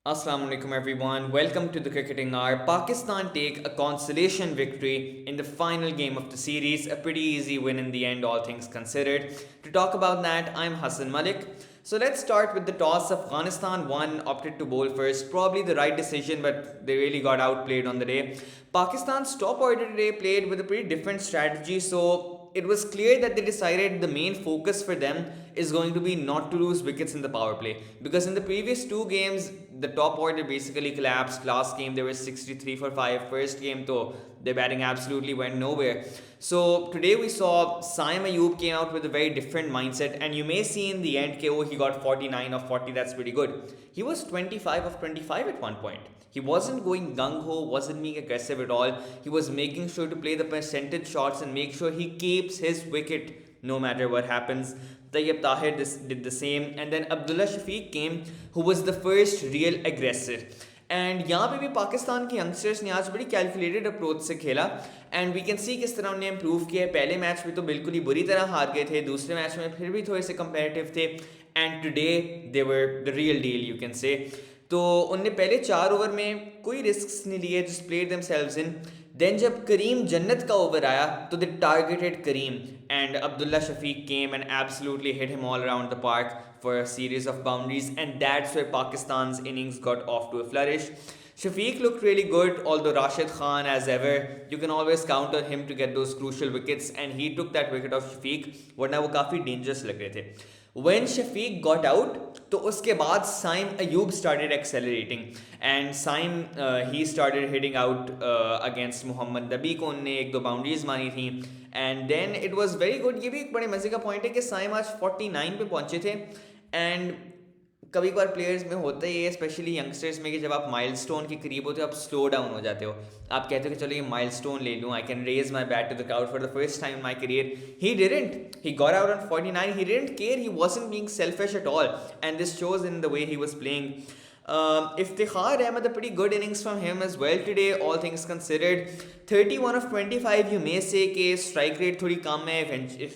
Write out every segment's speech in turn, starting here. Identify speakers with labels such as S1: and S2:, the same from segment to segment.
S1: Assalamu alaikum everyone. Welcome to the Cricketing Hour. Pakistan take a consolation victory in the final game of the series. A pretty easy win in the end, all things considered. To talk about that, I'm Hasan Malik. So let's start with the toss. Afghanistan won, opted to bowl first. Probably the right decision, but they really got outplayed on the day. Pakistan's top order today played with a pretty different strategy. So it was clear that they decided the main focus for them is going to be not to lose wickets in the power play, because in the previous two games the top order basically collapsed. Last game they were 63 for 5. First game though their batting absolutely went nowhere. So today we saw Saim Ayub came out with a very different mindset, and you may see in the end KO he got 49 of 40. That's pretty good. He was 25 of 25 at one point. He wasn't going gung ho, wasn't being aggressive at all. He was making sure to play the percentage shots and make sure he keeps his wicket no matter what happens. Tayyib Tahir did the same, and then Abdullah Shafiq came, who was the first real aggressor. And यहाँ पे भी पाकिस्तान के youngsters ने आज बड़ी calculated approach से खेला, and we can see किस तरह उन्हें इम्प्रूव किया है. पहले मैच में तो बिल्कुल ही बुरी तरह हार गए थे, दूसरे मैच में फिर भी थोड़े से कंपेरेटिव थे, and today they were the real deal you can say. तो उनने पहले 4 ओवर में कोई रिस्क नहीं लिए, just played themselves in. Then जब करीम जन्नत का ओवर आया तो they targeted Karim, and Abdullah Shafiq came and absolutely hit him all around the park for a series of boundaries, and that's where Pakistan's innings got off to a flourish. Shafiq looked really good, although Rashid Khan, as ever, you can always count on him to get those crucial wickets, and he took that wicket of Shafiq, वरना वो काफ़ी dangerous लग रहे थे. When Shafiq got out, तो उसके बाद Saim Ayub started accelerating, and Saim he started hitting out against Mohammad Nabi को उनने एक दो बाउंड्रीज मारी थी, and then it was very good. ये भी एक बड़े मजे का पॉइंट है कि Saim आज 49 पे पहुंचे थे, and कभी कभार प्लेयर्स में होता ही है, स्पेशली यंगस्टर्स में, कि जब आप माइलस्टोन के करीब होते हो आप स्लो डाउन हो जाते हो. आप कहते हो कि चलो ये माइलस्टोन ले लूँ, I can raise my bat to the crowd for the first time in my career. He didn't. He got out on 49. He didn't care. He wasn't being selfish at all, and this shows in the way he was playing. Iftikhar Ahmed, a pretty good innings from him as well today, all things considered. 31 of 25, you may say कि strike rate थोड़ी कम है,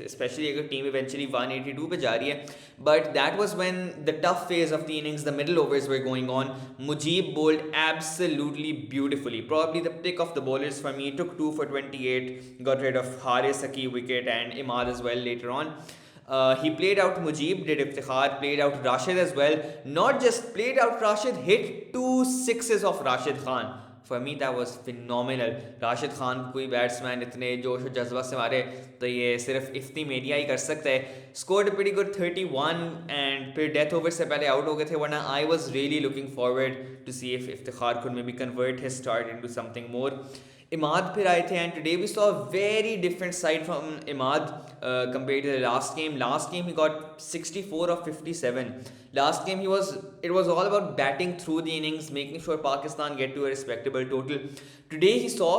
S1: especially अगर team eventually 182 पे जा रही है. But that was when the tough phase of the innings, the middle overs were going on. Mujib bowled absolutely beautifully. Probably the pick of the bowlers for me. Took 2 for 28, got rid of Haris Saki wicket and Imad as well later on. He played out Mujib, did Iftikhar, played out Rashid as well. Not just played out Rashid, hit 2 sixes of Rashid Khan. For me that was phenomenal. Rashid Khan कोई batsman इतने जोश और जज्बा से मारे तो ये सिर्फ इफ्ती मीडिया ही कर सकता है. Scored a pretty good 31, and फिर डेथ ओवर से पहले आउट हो गए थे, वरना I was really looking forward to see if Iftikhar could maybe convert his start into something more. Imad फिर आए थे, and today we saw a very different side from Imad compared to the last game. Last game he got 64 of 57. Last game it was all about batting through the innings, making sure Pakistan get to a respectable total. Today he saw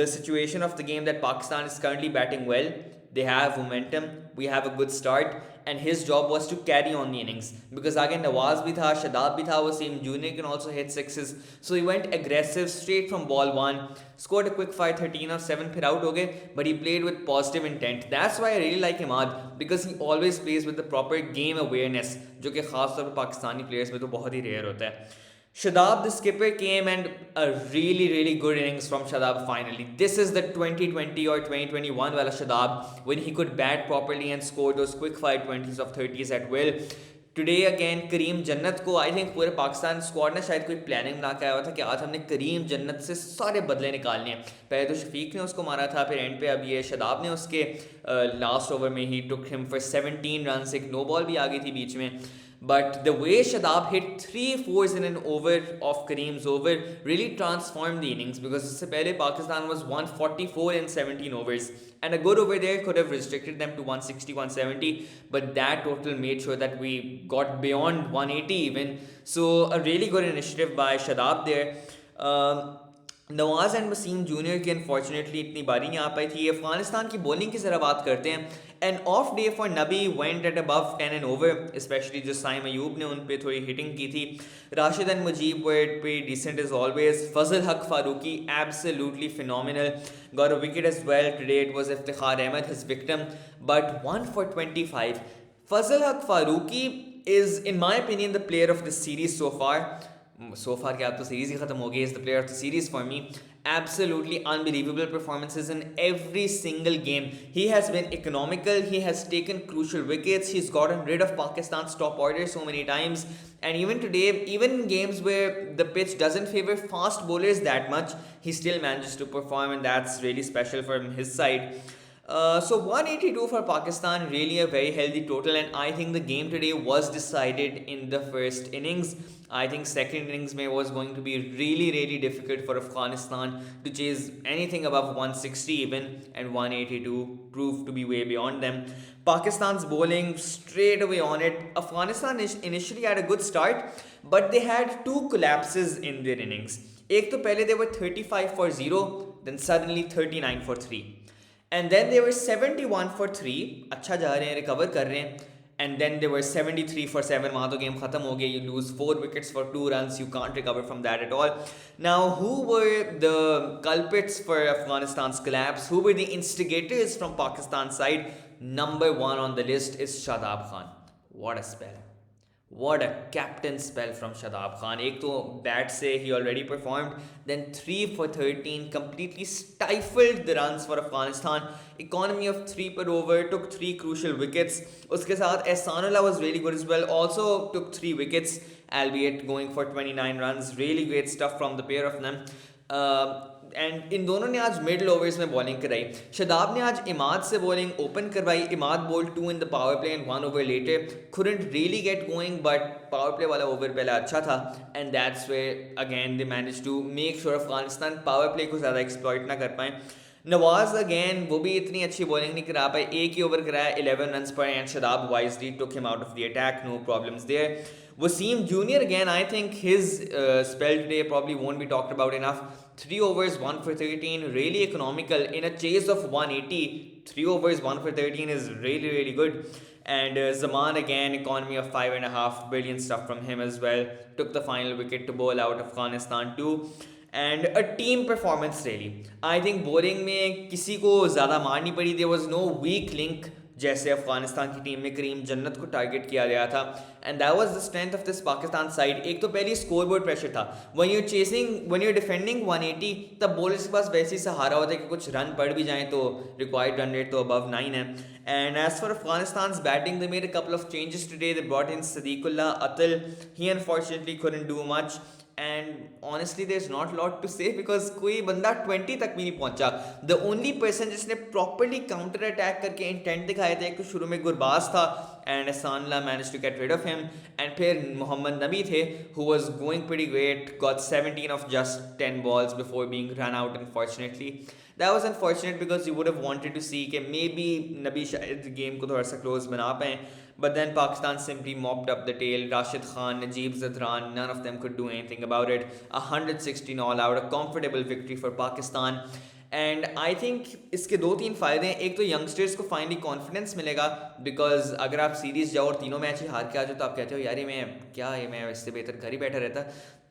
S1: the situation of the game that Pakistan is currently batting well. They have momentum, we have a good start, and his job was to carry on the innings, because again Nawaz bhi tha, Shadab bhi tha, Wasim Jr. can also hit sixes, so he went aggressive straight from ball 1, scored a quick fire 13 of 7, फिर out हो गए, but he played with positive intent. That's why I really like Imad, because he always plays with the proper game awareness, जो कि खास तौर पर Pakistani players में तो बहुत ही रेयर होता है. Shadab, the skipper, came, and a really good innings from Shadab finally. This is the 2020 or 2021 wala Shadab, when he could bat properly and score those quick fire 20s of 30s at will. Today again करीम जन्नत को, I think पूरे Pakistan squad ने शायद कोई planning बना के आया हुआ था कि आज हमने करीम जन्नत से सारे बदले निकालने हैं. पहले तो शफीक ने उसको मारा था, फिर एंड पे अब ये शदाब ने उसके लास्ट ओवर में ही टुक हिम फॉर 17 रन. एक नो बॉल भी आ गई थी बीच में. But the way Shadab hit 3 fours in an over of Kareem's over really transformed the innings, because इससे पहले Pakistan was 144 in 17 overs, and a good over there could have restricted them to 160, 170, but that total made sure that we got beyond 180 even. So a really good initiative by Shadab there. Nawaz and Wasim junior की unfortunately इतनी बारी नहीं आ पाई थी. अफगानिस्तान की bowling की ज़रा बात करते हैं. An off day for Nabi went at above 10 an over, especially जो साइम अयूब ने उन पे थोड़ी हिटिंग की थी. राशिद एंड मुजीब वर पे decent as always. Fazal Haq Farooqi absolutely phenomenal, got a wicket as well today. It was Iftikhar Ahmed his victim, but 1 for 25. Fazal Haq Farooqi is, in my opinion, the player of this series so far. so far क्या अब तो series ही खत्म हो गई, is the player of the series for me. Absolutely unbelievable performances in every single game. He has been economical, he has taken crucial wickets, he's gotten rid of Pakistan's top order so many times, and even today, even in games where the pitch doesn't favor fast bowlers that much, he still manages to perform, and that's really special from his side. So 182 for Pakistan, really a very healthy total, and I think the game today was decided in the first innings. I think second innings may was going to be really difficult for Afghanistan to chase anything above 160 even, and 182 proved to be way beyond them. Pakistan's bowling straight away on it. Afghanistan initially had a good start, but they had two collapses in their innings. एक तो पहले they were 35 for 0, then suddenly 39 for 3. And then they were 71 for 3, अच्छा जा रहे हैं, recover कर रहे हैं. And then they were 73 for 7, वहाँ तो गेम खत्म हो गया. You lose 4 wickets for 2 runs, you can't recover from that at all. Now, who were the culprits for Afghanistan's collapse? Who were the instigators from Pakistan's side? Number 1 on the list is Shadab Khan. What a spell. What a captain spell from Shadab Khan. एक तो bat से he already performed, then 3 for 13, completely stifled the runs for Afghanistan. Economy of 3 per over, took 3 crucial wickets. उसके साथ Ehsanullah was really good as well, also took 3 wickets, albeit going for 29 runs. Really great stuff from the pair of them. And in दोनों ने आज middle overs में bowling कराई. शदाब ने आज इमाद से बॉलिंग ओपन करवाई. Imad bowled 2 in the power play and 1 over later. Couldn't really get going, but power play वाला ओवर पहले अच्छा था, and that's where again they manage to make sure Afghanistan power play को ज़्यादा एक्सप्लॉइट ना कर पाएँ. नवाज अगेन वो भी इतनी अच्छी बॉलिंग नहीं करा पाए. एक ही ओवर कराया 11 रन पर, and Shadab wisely took him out of the attack. No problems there. Wasim Jr. again, I think his spell today probably won't be talked about enough. 3 overs, 1 for 13, really economical in a chase of 180. 3 overs, 1 for 13 is really good. And Zaman again, economy of 5.5, brilliant stuff from him as well. Took the final wicket to bowl out Afghanistan too. And a team performance really. I think bowling में किसी को ज़्यादा मार नहीं पड़ी. There was no weak link जैसे अफगानिस्तान की team में करीम जन्नत को टारगेट किया गया था, and that was the strength of this Pakistan side. एक तो पहले स्कोरबोर्ड प्रेशर था. व्हेन यू डिफेंडिंग 180, तब बॉलर्स के पास वैसे ही सहारा होता है कि कुछ रन पड़ भी जाएं तो रिक्वायर्ड रन रेट तो अबव 9 है. And as for Afghanistan batting, they made a couple of changes today. They brought in Sadiqullah Atal. He unfortunately couldn't do much. And honestly there's not a lot to say because कोई बंदा 20 तक भी नहीं पहुंचा. The only person जिसने properly counter attack करके intent दिखाया था एक तो शुरू में गुरबाज था, and Ehsanullah managed to get rid of him. And फिर मोहम्मद नबी थे who was going pretty great, got 17 of just 10 balls before being run out unfortunately. That was unfortunate because you would have wanted to see कि maybe नबी शायद game को थोड़ा सा close बना पाएँ. But then Pakistan simply mopped up the tail. Rashid Khan, Najeeb Zadran, none of them could do anything about it. 116 all out, a comfortable victory for Pakistan. And I think इसके 2-3 फ़ायदे हैं. एक तो youngsters को finally confidence मिलेगा, because अगर आप series जाओ और तीनों मैच ही हार के आ जाओ तो आप कहते हो यार ये मैं इससे बेहतर घर ही बैठा रहता.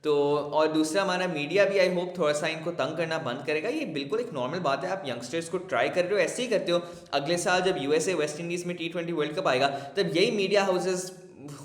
S1: तो और दूसरा हमारा मीडिया भी आई होप थोड़ा सा इनको तंग करना बंद करेगा. ये बिल्कुल एक नॉर्मल बात है. आप यंगस्टर्स को ट्राई कर रहे हो, ऐसे ही करते हो. अगले साल जब यूएसए वेस्ट इंडीज़ में T20 वर्ल्ड कप आएगा तब यही मीडिया हाउसेस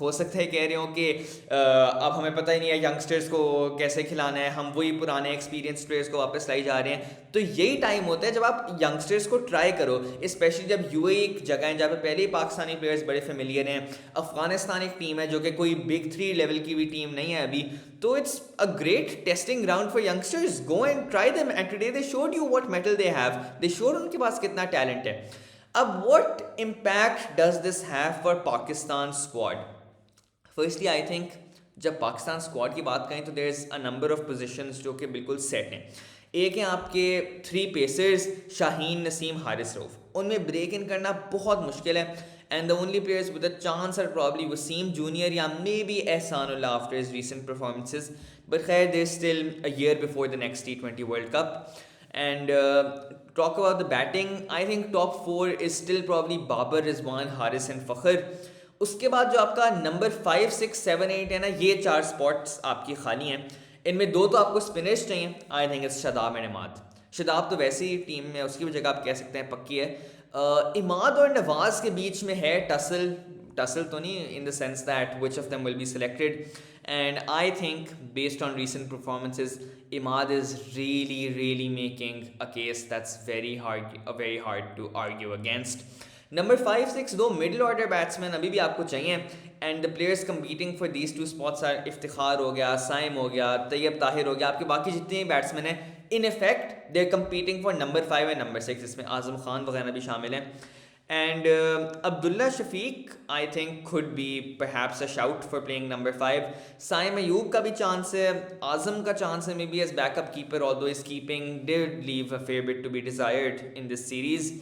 S1: हो सकता है कह रहे हो कि अब हमें पता ही नहीं है यंगस्टर्स को कैसे खिलाना है, हम वही पुराने एक्सपीरियंस प्लेयर्स को वापस लाई जा रहे हैं. तो यही टाइम होता है जब आप यंगस्टर्स को ट्राई करो, स्पेशली जब यूएई एक जगह है जहाँ पे पहले ही पाकिस्तानी प्लेयर्स बड़े फेमिलियर हैं. अफगानिस्तान एक टीम है जो कि कोई बिग 3 लेवल की भी टीम नहीं है अभी. तो it's a great testing ground for youngsters. Go and try them, and today they showed you what mettle they have. They showed उनके पास कितना टैलेंट है. अब what impact does this have for Pakistan squad? Firstly I think जब Pakistan squad की बात करें तो there is a number of positions जो कि बिल्कुल सेट हैं. एक है आपके 3 पेसर्स शाहीन, नसीम, हारिस रऊफ. उनमें ब्रेक इन करना बहुत मुश्किल है, and the only players with a chance are probably Waseem junior या may be Ehsanullah after his recent performances. But खैर there still a year before the next T20 world cup. And talk about the batting, I think top 4 is still probably Babar, Rizwan, Haris and Fakhr. उसके बाद जो आपका number 5, 6, 7, 8 है ना, ये 4 spots आपकी खाली हैं. इनमें 2 तो आपको स्पिनर्स चाहिए. I think it's Shadab and Imad. Shadab तो वैसे ही टीम में उसकी भी जगह आप कह सकते हैं पक्की है. इमाद और नवाज के बीच में है tussle. tussle to nahi, in the sense that which of them will be selected. And I think based on recent performances, Imad is really making a case that's very hard to argue against. Number 5-6 दो middle order batsman अभी भी आपको चाहिए, and the players competing for these two spots are Iftikhar हो गया, साइम हो गया, तैयब ताहिर हो गया, आपके बाकी जितने बैट्समैन हैं in effect they are competing for number 5 and number 6, इसमें आजम खान वगैरह भी शामिल हैं. And Abdullah Shafiq, I think, could be perhaps a shout for playing number 5. Saim Ayub का भी chance है, Azam का chance है maybe as backup keeper, although his keeping did leave a fair bit to be desired in this series.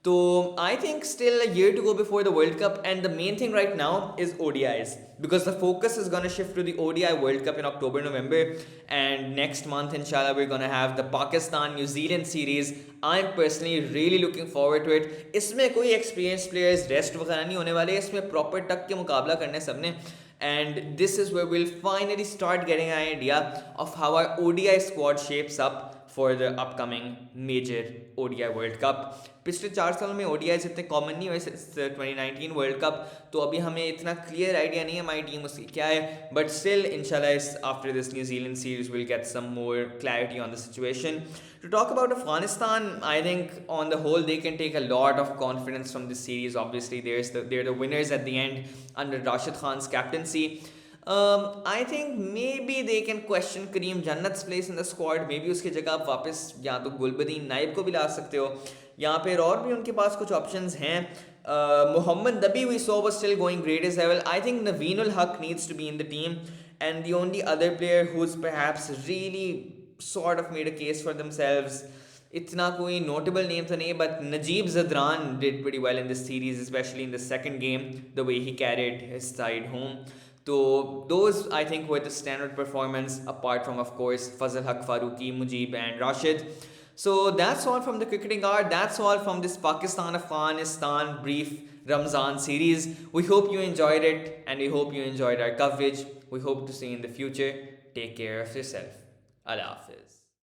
S1: So I think still a year to go before the World Cup, and the main thing right now is ODIs, because the focus is going to shift to the ODI World Cup in October, November, and next month inshallah we're going to have the Pakistan New Zealand series. I'm personally really looking forward to it. इसमें कोई experienced players rest वगैरह नहीं होने वाले, इसमें proper टक के मुकाबला करने सबने. And this is where we'll finally start getting an idea of how our ODI squad shapes up for the upcoming major ODI World Cup. पिछले 4 सालों में ODIs इतने कॉमन नहीं हुए since 2019 वर्ल्ड कप, तो अभी हमें इतना क्लियर आइडिया नहीं है हमारी टीम उसकी क्या है, बट स्टिल इंशाल्लाह after this New Zealand series will get some more clarity on the situation. To talk about Afghanistan, I think on the whole they can take a lot of confidence from this series. Obviously they're the winners at the end under Rashid Khan's captaincy. I think maybe they can question Kareem Jannat's place in the squad. Maybe उसकी जगह आप वापस या तो गुलबदीन नाइब को भी ला सकते हो, यहाँ पे और भी उनके पास कुछ ऑप्शंस हैं. Mohammad Nabi we saw was still going great as well. I think Naveenul Haq needs to be in the team, and the only other player who's perhaps really sort of made a case for themselves, इतना कोई notable name तो नहीं, but Najeeb Zadran did pretty well in this series, especially in the second game, the way he carried his side home. So those I think were the standard performance, apart from of course Fazal Haq Farooqi, Mujib and Rashid. So that's all from the cricketing hour. That's all from this Pakistan-Afghanistan brief Ramzan series. We hope you enjoyed it, and we hope you enjoyed our coverage. We hope to see you in the future. Take care of yourself. Allah Hafiz.